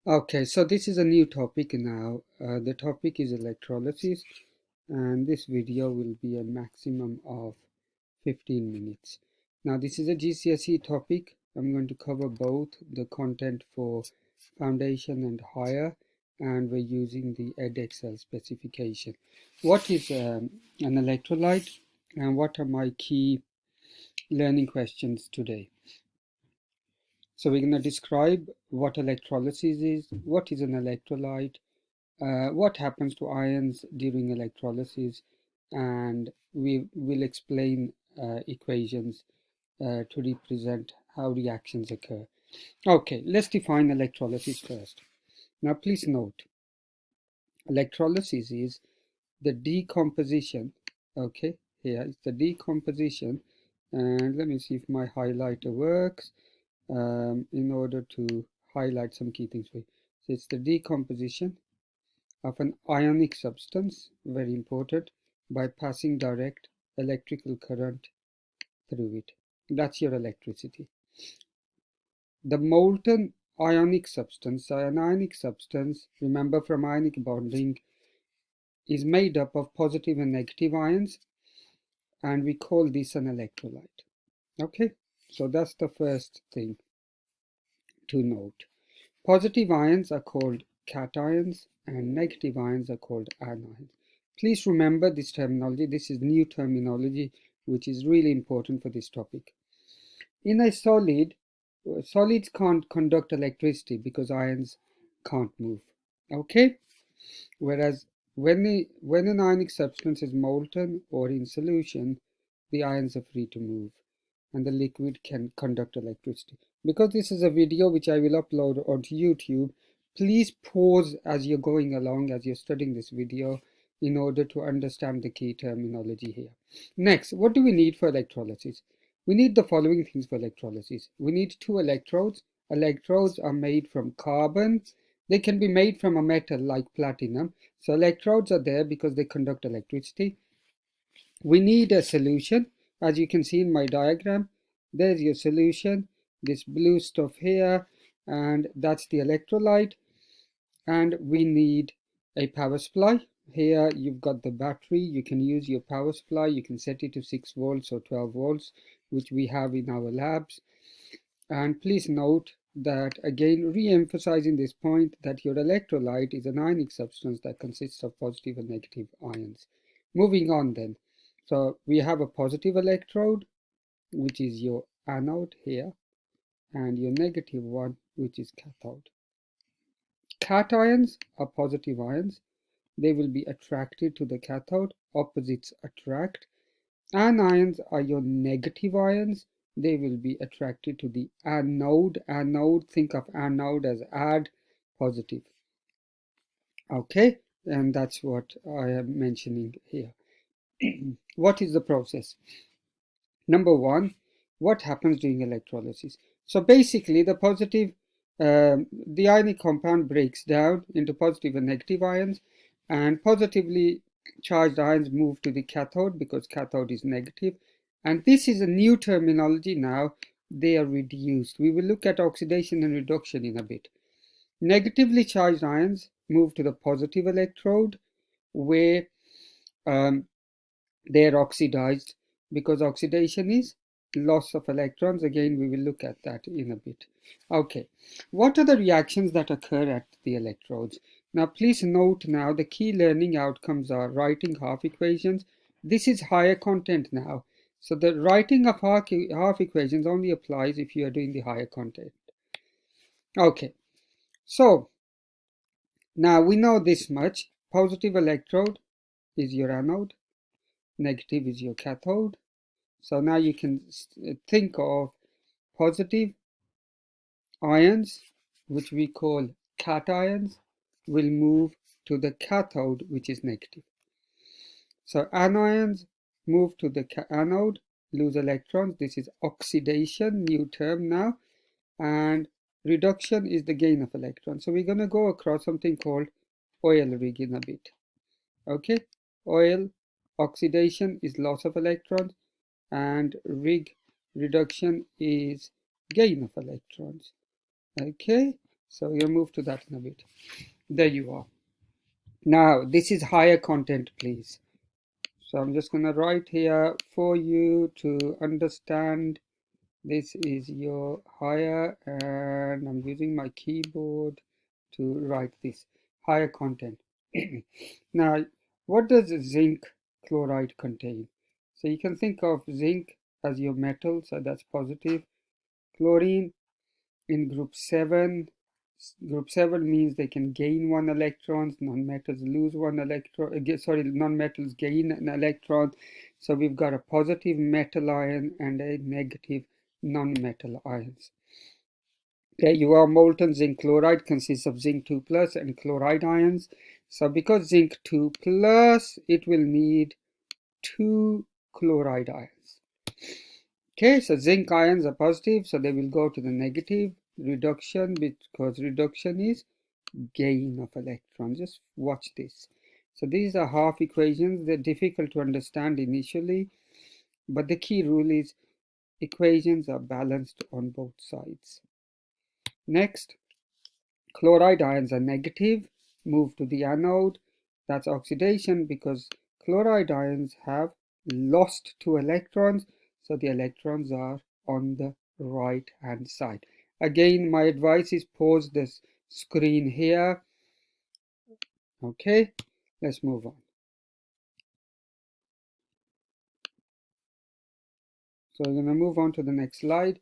Okay, so this is a new topic now. The topic is electrolysis, and this video will be a maximum of 15 minutes. Now, this is a GCSE topic. I'm going to cover both the content for foundation and higher, and we're using the EdXL specification. What is an electrolyte, and what are my key learning questions today? So we're going to describe what electrolysis is, what is an electrolyte, what happens to ions during electrolysis, and we will explain equations to represent how reactions occur. Okay, let's define electrolysis first. Now please note, electrolysis is the decomposition, okay, here is the decomposition, and let me see if my highlighter works in order to highlight some key things for you. So it's the decomposition of an ionic substance, very important, by passing direct electrical current through it. That's your electricity. The molten ionic substance, an ionic substance, remember from ionic bonding, is made up of positive and negative ions, and we call this an electrolyte. Okay, so that's the first thing to note. Positive ions are called cations and negative ions are called anions. Please remember this terminology. This is new terminology which is really important for this topic. In a solid, solids can't conduct electricity because ions can't move. Okay? Whereas when an ionic substance is molten or in solution, the ions are free to move and the liquid can conduct electricity. Because this is a video which I will upload onto YouTube, please pause as you're going along, as you're studying this video, in order to understand the key terminology here. Next, what do we need for electrolysis? We need the following things for electrolysis. We need two electrodes. Electrodes are made from carbon. They can be made from a metal like platinum. So electrodes are there because they conduct electricity. We need a solution. As you can see in my diagram, there's your solution, this blue stuff here, and that's the electrolyte. And we need a power supply. Here you've got the battery. You can use your power supply. You can set it to 6 volts or 12 volts, which we have in our labs. And please note that, again, re-emphasizing this point, that your electrolyte is an ionic substance that consists of positive and negative ions. Moving on then. So we have a positive electrode, which is your anode here, and your negative one, which is cathode. Cations are positive ions. They will be attracted to the cathode. Opposites attract. Anions are your negative ions. They will be attracted to the anode. Anode, think of anode as add, positive. Okay, and that's what I am mentioning here. What is the process? Number one, what happens during electrolysis? So basically, the ionic compound breaks down into positive and negative ions, and positively charged ions move to the cathode because cathode is negative. And this is a new terminology now. They are reduced. We will look at oxidation and reduction in a bit. Negatively charged ions move to the positive electrode, where they are oxidized, because oxidation is loss of electrons. Again, we will look at that in a bit. Okay, what are the reactions that occur at the electrodes? Now please note, now the key learning outcomes are writing half equations. This is higher content now, so the writing of half equations only applies if you are doing the higher content. Okay, so now we know this much. Positive electrode is your anode, negative is your cathode. So now you can think of positive ions, which we call cations, will move to the cathode, which is negative. So anions move to the anode, lose electrons. This is oxidation, new term now. And reduction is the gain of electrons. So we're going to go across something called oil rig in a bit. Okay, oil oxidation is loss of electrons, and rig reduction is gain of electrons. Okay, So you'll move to that in a bit. There you are. Now this is higher content, please. So I'm just going to write here for you to understand. This is your higher, and I'm using my keyboard to write this higher content. Now, what does zinc chloride contain? So you can think of zinc as your metal, so that's positive. Chlorine in group 7. Group 7 means they can gain 1 electron, non-metals lose 1 electron, sorry, non-metals gain an electron. So we've got a positive metal ion and a negative non-metal ions. There you are. Molten zinc chloride consists of zinc 2 plus and chloride ions. So because zinc 2 plus, it will need 2 chloride ions. Okay, so zinc ions are positive, so they will go to the negative reduction, because reduction is gain of electrons. Just watch this. So these are half equations. They're difficult to understand initially, but the key rule is equations are balanced on both sides. Next, chloride ions are negative, move to the anode. That's oxidation because chloride ions have lost 2 electrons, so the electrons are on the right hand side. Again, my advice is pause this screen here. Okay, let's move on. So we're going to move on to the next slide.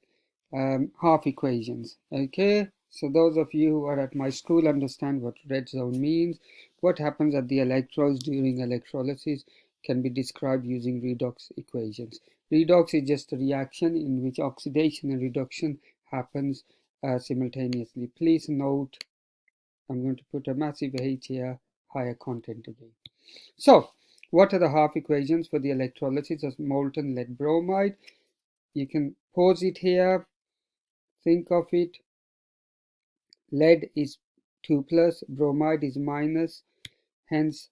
Half equations. Okay, so those of you who are at my school understand what red zone means. What happens at the electrodes during electrolysis can be described using redox equations. Redox is just a reaction in which oxidation and reduction happens simultaneously. Please note, I'm going to put a massive H here, higher content again. So, what are the half equations for the electrolysis of molten lead bromide? You can pause it here, think of it. Lead is 2 plus, bromide is minus, hence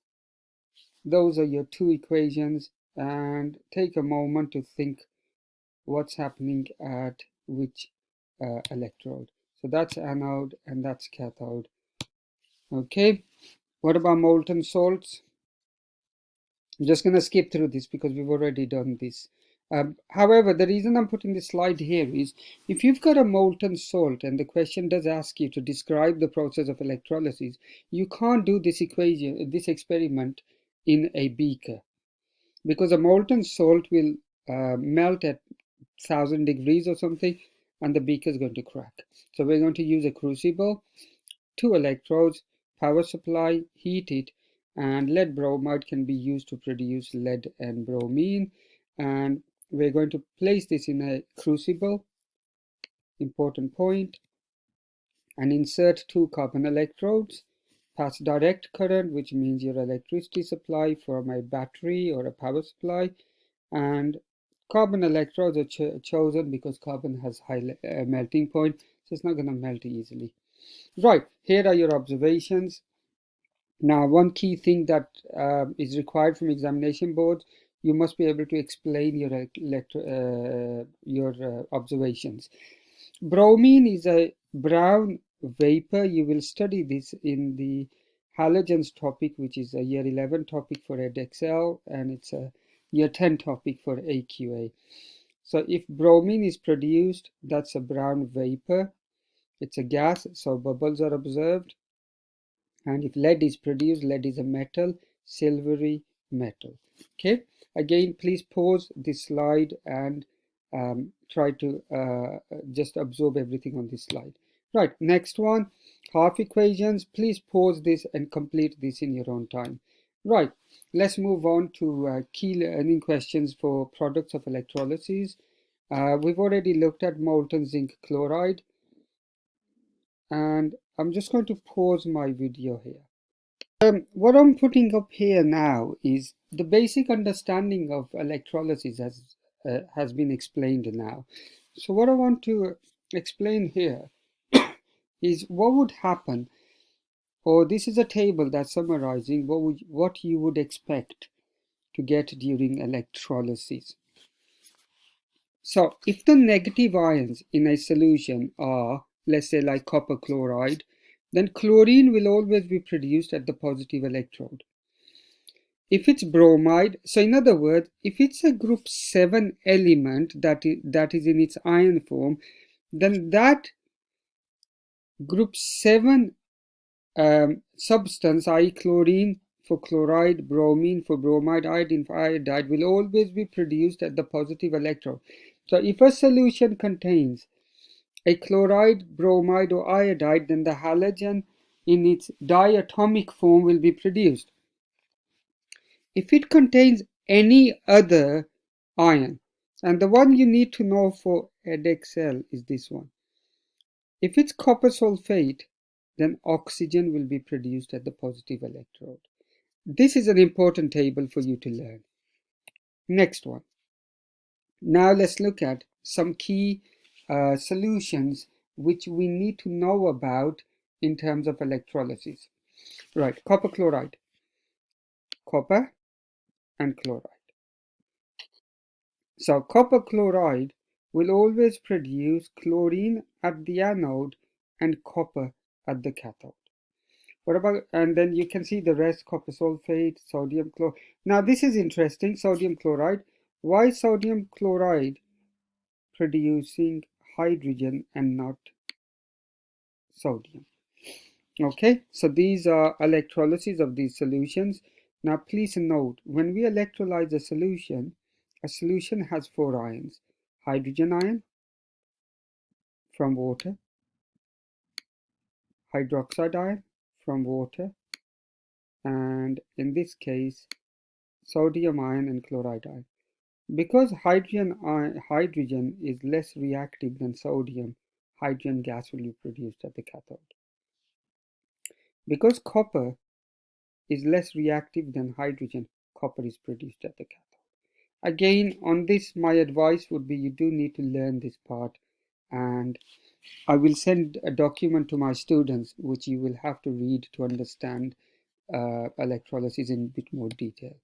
those are your two equations, and take a moment to think what's happening at which electrode. So that's anode and that's cathode. Okay, what about molten salts? I'm just going to skip through this because we've already done this. However, the reason I'm putting this slide here is if you've got a molten salt and the question does ask you to describe the process of electrolysis, you can't do this experiment in a beaker, because a molten salt will melt at 1000 degrees or something, and the beaker is going to crack. So we're going to use a crucible, 2 electrodes, power supply, heat it, and lead bromide can be used to produce lead and bromine. And we're going to place this in a crucible, important point, and insert 2 carbon electrodes, pass direct current, which means your electricity supply from a battery or a power supply, and carbon electrodes are chosen because carbon has high melting point, so it's not going to melt easily. Right, here are your observations. Now, one key thing that is required from examination boards, you must be able to explain your observations. Bromine is a brown vapor. You will study this in the halogens topic, which is a year 11 topic for EdXL, and it's a year 10 topic for AQA. So if bromine is produced, that's a brown vapor. It's a gas, so bubbles are observed. And if lead is produced, lead is a metal, silvery metal. Okay, again, please pause this slide and try to just absorb everything on this slide. Right, next one, half equations. Please pause this and complete this in your own time. Right, let's move on to key learning questions for products of electrolysis. We've already looked at molten zinc chloride, and I'm just going to pause my video here. What I'm putting up here now is the basic understanding of electrolysis has been explained now. So what I want to explain here is what would happen, or this is a table that's summarizing what you would expect to get during electrolysis. So if the negative ions in a solution are let's say like copper chloride, then chlorine will always be produced at the positive electrode. If it's bromide, so in other words, if it's a group 7 element that is in its ion form, then that group 7 substance, i.e. chlorine for chloride, bromine for bromide, iodine for iodide, will always be produced at the positive electrode. So if a solution contains a chloride, bromide or iodide, then the halogen in its diatomic form will be produced. If it contains any other ion, and the one you need to know for Edexcel is this one. If it's copper sulfate, then oxygen will be produced at the positive electrode. This is an important table for you to learn. Next one. Now let's look at some key solutions which we need to know about in terms of electrolysis. Right, copper chloride. Copper and chloride. So copper chloride will always produce chlorine at the anode and copper at the cathode. What about, and then you can see the rest, copper sulfate, sodium chloride. Now this is interesting, sodium chloride. Why sodium chloride producing hydrogen and not sodium? Okay, so these are electrolysis of these solutions. Now please note, when we electrolyze a solution has 4 ions. Hydrogen ion from water, hydroxide ion from water, and in this case sodium ion and chloride ion. Because hydrogen is less reactive than sodium, hydrogen gas will be produced at the cathode. Because copper is less reactive than hydrogen, copper is produced at the cathode. Again, on this, my advice would be you do need to learn this part, and I will send a document to my students which you will have to read to understand electrolysis in a bit more detail.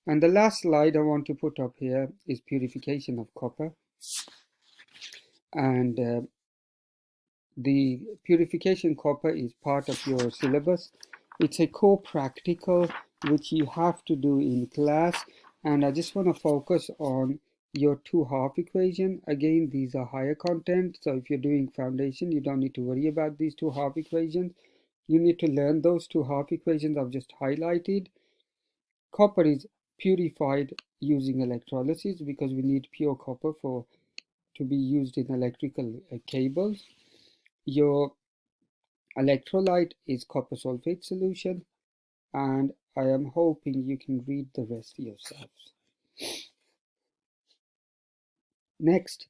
And the last slide I want to put up here is purification of copper. And the purification copper is part of your syllabus. It's a core practical which you have to do in class, and I just want to focus on your 2-half equation. Again, these are higher content, so if you're doing foundation, you don't need to worry about these 2-half equations. You need to learn those 2-half equations I've just highlighted. Copper is purified using electrolysis because we need pure copper to be used in electrical cables. Your electrolyte is copper sulfate solution, and I am hoping you can read the rest yourselves. Next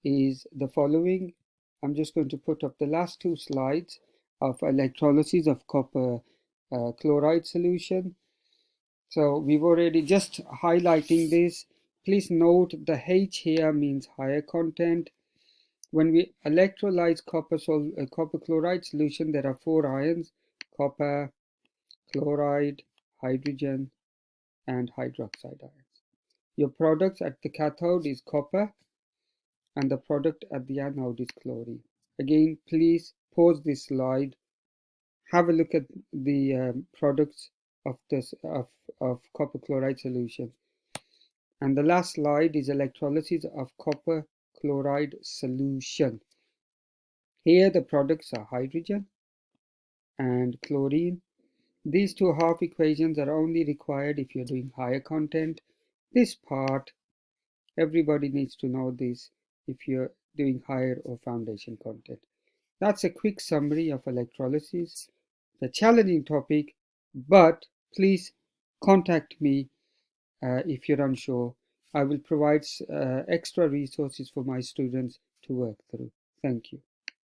is the following. I'm just going to put up the last 2 slides of electrolysis of copper chloride solution. So we've already just highlighting this. Please note the H here means higher content. When we electrolyze copper chloride solution, there are 4 ions: copper, chloride, hydrogen, and hydroxide ions. Your products at the cathode is copper, and the product at the anode is chlorine. Again, please pause this slide, have a look at the products of copper chloride solution. And the last slide is electrolysis of copper chloride solution. Here the products are hydrogen and chlorine. These 2-half equations are only required if you're doing higher content. This part, everybody needs to know this if you're doing higher or foundation content. That's a quick summary of electrolysis. The challenging topic, but please contact me if you're unsure. I will provide extra resources for my students to work through. Thank you.